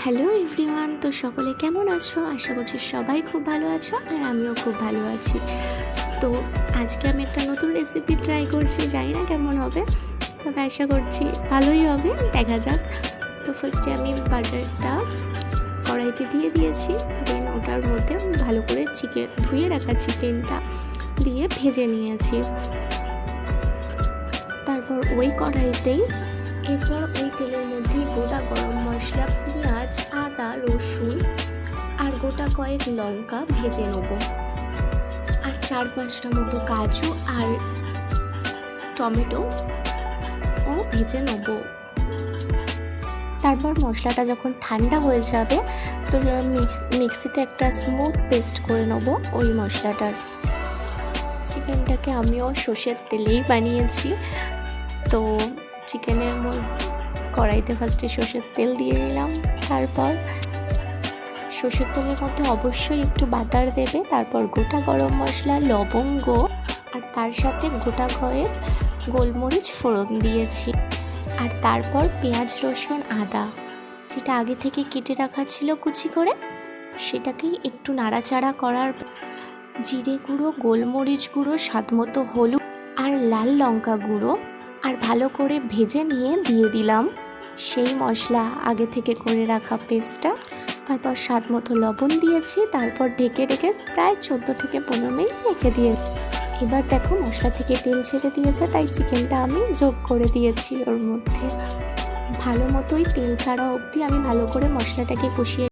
Hello everyone, তো সকলে কেমন আছো? আশা করছি সবাই খুব ভালো আছো আর আমিও খুব ভালো আছি। তো আজকে আমি একটা নতুন রেসিপি ট্রাই করছি, জানি না কেমন হবে, তবে আশা করছি ভালোই হবে, দেখা যাক। তো ফার্স্টে আমি বাটারটা কড়াইতে দিয়ে দিয়েছি, দেন ওটার মধ্যে ভালো করে ধুয়ে রাখা চিকেনটা দিয়ে ভেজে নিয়েছি। তারপর ওই কড়াইতেই এরপর ওই তেলের মধ্যে গোটা গরম মশলা, পেঁয়াজ, আদা, রসুন আর গোটা কয়েক লঙ্কা ভেজে নেব, আর 4-5টা মতো কাজু আর টমেটো ও ভেজে নেব। তারপর মশলাটা যখন ঠান্ডা হয়ে যাবে তো মিক্সিতে একটা স্মুথ পেস্ট করে নেব ওই মশলাটার। চিকেনটাকে আমিও সর্ষের তেলেই বানিয়েছি। তো চিকেনের কড়াইতে ফার্স্টে সর্ষের তেল দিয়ে দিলাম, তারপর সর্ষের তেলের মধ্যে অবশ্যই একটু বাটার দেবে, তারপর গোটা গরম মশলা, লবঙ্গ আর তার সাথে গোটা কয়েক গোলমরিচ ফোড়ন দিয়েছি। আর তারপর পেঁয়াজ, রসুন, আদা যেটা আগে থেকে কেটে রাখা ছিল কুচি করে, সেটাকেই একটু নাড়াচাড়া করার জিরে গুঁড়ো, গোলমরিচ গুঁড়ো, স্বাদমতো হলুদ আর লাল লঙ্কা গুঁড়ো আর ভালো করে ভেজে নিয়ে দিয়ে দিলাম সেই মশলা আগে থেকে করে রাখা পেস্টটা। তারপর স্বাদমতো লবণ দিয়েছি, তারপর ঢেকে প্রায় 14 থেকে 15 মিনিট রেখে দিয়ে এবার দেখো মশলা থেকে তেল ছেড়ে দিয়েছে, তাই চিকেনটা আমি যোগ করে দিয়েছি ওর মধ্যে। ভালো মতোই তেল ছাড়া অবধি আমি ভালো করে মশলাটাকে কষিয়ে